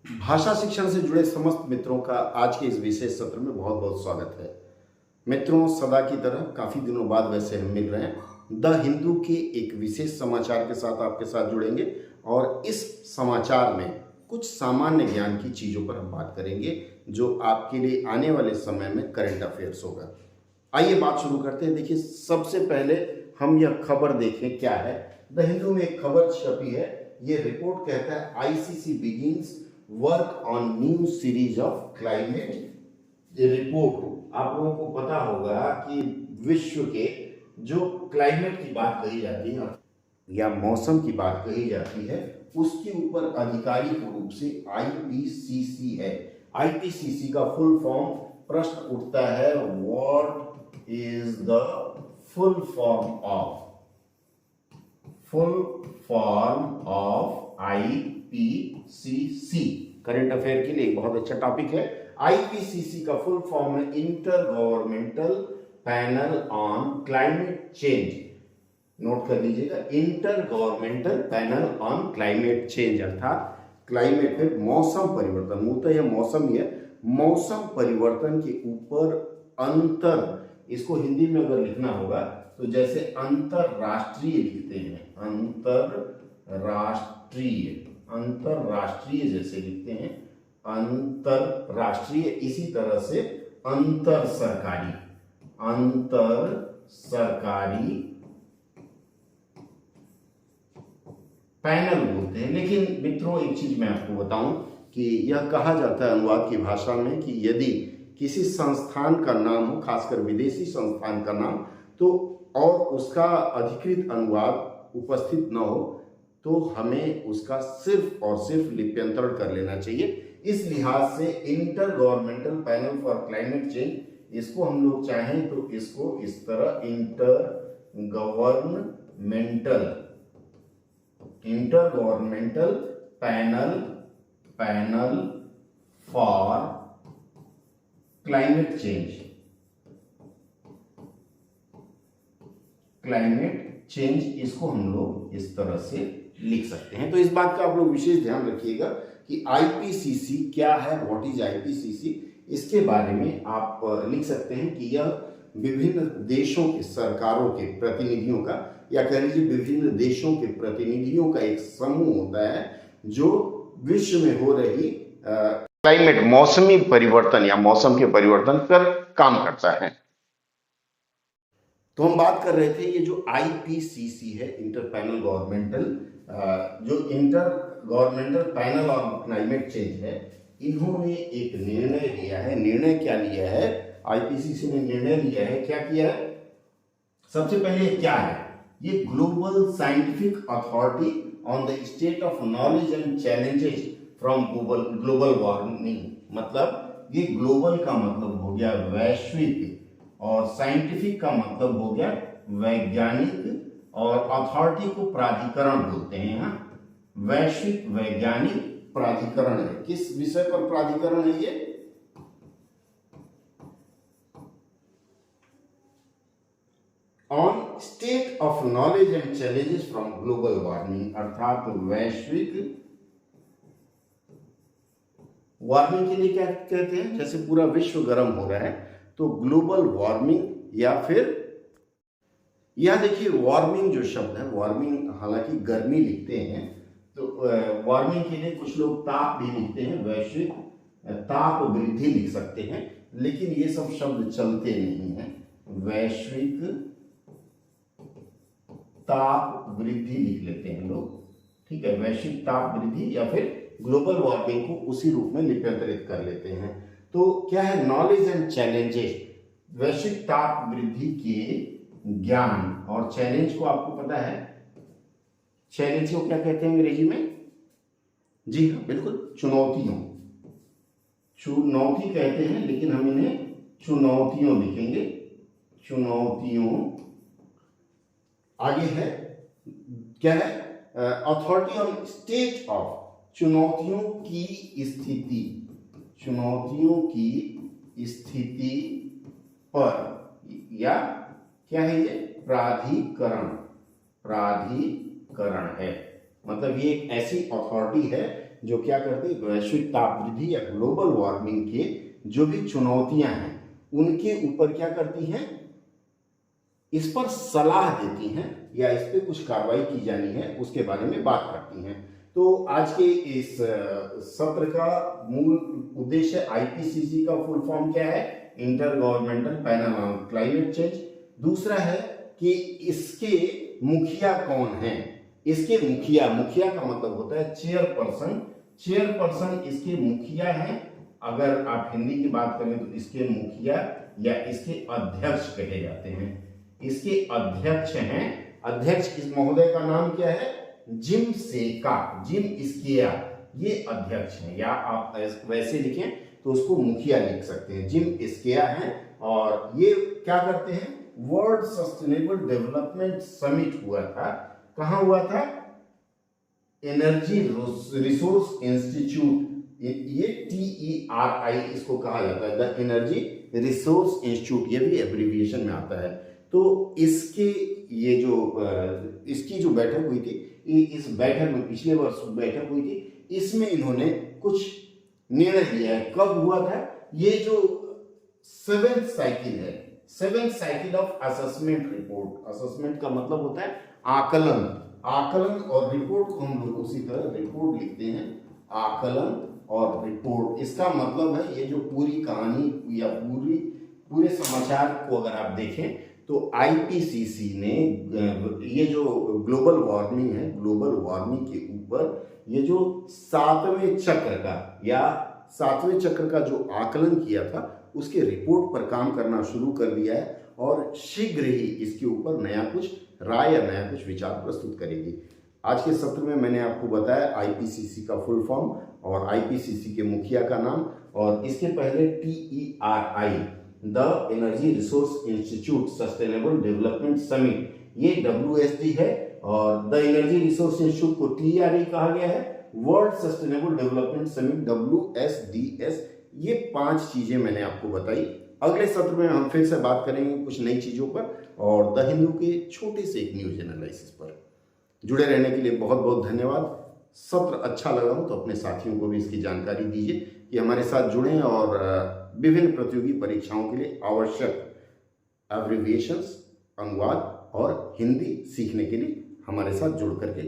भाषा शिक्षण से जुड़े समस्त मित्रों का आज के इस विशेष सत्र में बहुत बहुत स्वागत है। मित्रों, सदा की तरह काफ़ी दिनों बाद वैसे हम मिल रहे हैं। द हिंदू के एक विशेष समाचार के साथ आपके साथ जुड़ेंगे और इस समाचार में कुछ सामान्य ज्ञान की चीज़ों पर हम बात करेंगे जो आपके लिए आने वाले समय में करंट अफेयर्स होगा। आइए बात शुरू करते हैं। देखिए, सबसे पहले हम यह खबर देखें क्या है। द हिंदू में एक खबर छपी है। ये रिपोर्ट कहता है ICC begins work on new series of climate. ये रिपोर्ट आप लोगों को पता होगा कि विश्व के जो क्लाइमेट की बात कही जाती है या मौसम की बात कही जाती है उसके ऊपर आधिकारिक रूप से आईपीसीसी है। आईपीसीसी का फुल फॉर्म प्रश्न उठता है, what is the full form of IPCC. Current affair के लिए एक बहुत अच्छा टॉपिक है। आईपीसीसी का फुल फॉर्म है inter governmental panel on climate change. Note कर लीजिएगा, inter governmental panel on climate change, अर्थात क्लाइमेट में मौसम परिवर्तन, मूलतः यह मौसम ही है, मौसम परिवर्तन के ऊपर अंतर, इसको हिंदी में अगर लिखना होगा तो जैसे अंतरराष्ट्रीय लिखते हैं, अंतरराष्ट्रीय जैसे लिखते हैं अंतरराष्ट्रीय, इसी तरह से अंतर सरकारी पैनल बोलते हैं। लेकिन मित्रों, एक चीज मैं आपको बताऊं कि यह कहा जाता है अनुवाद की भाषा में कि यदि किसी संस्थान का नाम हो, खासकर विदेशी संस्थान का नाम, तो और उसका अधिकृत अनुवाद उपस्थित न हो तो हमें उसका सिर्फ और सिर्फ लिप्यंतरण कर लेना चाहिए। इस लिहाज से inter governmental panel for climate change, इसको हम लोग चाहें तो इसको इस तरह inter governmental panel for climate change, इसको हम लोग इस तरह से लिख सकते हैं। तो इस बात का आप लोग विशेष ध्यान रखिएगा कि आईपीसीसी क्या है, व्हाट इज आईपीसीसी। इसके बारे में आप लिख सकते हैं कि यह विभिन्न देशों के सरकारों के प्रतिनिधियों का, या कह लीजिए विभिन्न देशों के प्रतिनिधियों का एक समूह होता है जो विश्व में हो रही क्लाइमेट, मौसमी परिवर्तन या मौसम के परिवर्तन पर काम करता है। तो हम बात कर रहे थे ये जो आईपीसीसी है, inter governmental panel on climate change है, इन्होंने एक निर्णय लिया है। निर्णय क्या लिया है? आईपीसीसी ने निर्णय लिया है, क्या किया है? सबसे पहले क्या है? ये global scientific authority on the state of knowledge and challenges from global warming. मतलब ये ग्लोबल का मतलब हो गया वैश्विक और साइंटिफिक का मतलब हो गया वैज्ञानिक, और अथॉरिटी को प्राधिकरण बोलते हैं। यहाँ वैश्विक वैज्ञानिक प्राधिकरण है। किस विषय पर प्राधिकरण है ये? On state of knowledge and challenges from global warming, अर्थात वैश्विक वार्मिंग के लिए क्या कहते हैं? जैसे पूरा विश्व गर्म हो रहा है तो ग्लोबल वार्मिंग, या फिर यह देखिए वार्मिंग जो शब्द है, वार्मिंग हालांकि गर्मी लिखते हैं, तो वार्मिंग के लिए कुछ लोग ताप भी लिखते हैं, वैश्विक ताप वृद्धि लिख सकते हैं, लेकिन ये सब शब्द चलते नहीं हैं। वैश्विक ताप वृद्धि लिख लेते हैं लोग, ठीक है, वैश्विक ताप वृद्धि, या फिर ग्लोबल वार्मिंग को उसी रूप में लिप्यंतरित कर लेते हैं। तो क्या है? नॉलेज एंड चैलेंजेस, वैश्विक ताप वृद्धि के ज्ञान, और चैलेंज को आपको पता है, चैलेंज को क्या कहते हैं अंग्रेजी में? जी हाँ, बिल्कुल, चुनौती कहते हैं, लेकिन हम इन्हें चुनौतियों लिखेंगे। चुनौतियों आगे है, क्या है? अथॉरिटी ऑन स्टेट ऑफ, चुनौतियों की स्थिति पर, या क्या है ये? प्राधिकरण है। मतलब ये एक ऐसी अथॉरिटी है जो क्या करती है, वैश्विक ताप वृद्धि या ग्लोबल वार्मिंग के जो भी चुनौतियां हैं उनके ऊपर क्या करती हैं, इस पर सलाह देती हैं या इस पे कुछ कार्रवाई की जानी है उसके बारे में बात करती हैं। तो आज के इस सत्र का मूल उद्देश्य आईपीसीसी का फुल फॉर्म क्या है, inter governmental panel on climate change. दूसरा है कि इसके मुखिया कौन हैं, इसके मुखिया का मतलब होता है चेयरपर्सन इसके मुखिया हैं। अगर आप हिंदी की बात करें तो इसके मुखिया या इसके अध्यक्ष कहे जाते हैं। इसके अध्यक्ष हैं, अध्यक्ष इस महोदय का नाम क्या है, जिम इस्किया, ये अध्यक्ष हैं, या आप वैसे लिखें तो उसको मुखिया लिख सकते हैं, जिम इस्किया हैं। और ये क्या करते हैं, वर्ल्ड सस्टेनेबल डेवलपमेंट समिट हुआ था, कहां हुआ था, एनर्जी रिसोर्स इंस्टीट्यूट, ये TERI इसको कहा जाता है, द एनर्जी रिसोर्स इंस्टीट्यूट, ये भी एब्रिविएशन में आता है। तो इसके ये जो इसकी जो बैठक हुई थी, इस बैठक में पिछले वर्ष बैठक हुई थी, इसमें इन्होंने कुछ निर्णय लिया है। कब हुआ था, ये जो 7th साइकिल है, 7th cycle of assessment report, assessment का मतलब होता है आकलन और रिपोर्ट को हम लोग उसी तरह रिपोर्ट लिखते हैं, आकलन और रिपोर्ट। इसका मतलब है ये जो पूरी कहानी या पूरे समाचार को अगर आप देखें तो आईपीसीसी ने ये जो ग्लोबल वार्मिंग है, ग्लोबल वार्मिंग के ऊपर ये जो 7वें चक्र का जो आकलन किया था उसके रिपोर्ट पर काम करना शुरू कर दिया है और शीघ्र ही इसके ऊपर नया कुछ राय या नया कुछ विचार प्रस्तुत करेगी। आज के सत्र में मैंने आपको बताया आईपीसीसी का फुल फॉर्म और आईपीसीसी के मुखिया का नाम, और इसके पहले TERI, the energy resource institute sustainable development summit, ये WSD है, और द एनर्जी रिसोर्स इंस्टीट्यूट को TERI कहा गया है, world sustainable development summit WSDS। ये 5 चीजें मैंने आपको बताई। अगले सत्र में हम फिर से बात करेंगे कुछ नई चीजों पर और द हिंदू के छोटे से एक न्यूज एनालिसिस पर। जुड़े रहने के लिए बहुत बहुत धन्यवाद। सत्र अच्छा लगा हो तो अपने साथियों को भी इसकी जानकारी दीजिए कि हमारे साथ जुड़ें और विभिन्न प्रतियोगी परीक्षाओं के लिए आवश्यक एब्रिविएशंस, अनुवाद और हिंदी सीखने के लिए हमारे साथ जुड़ करके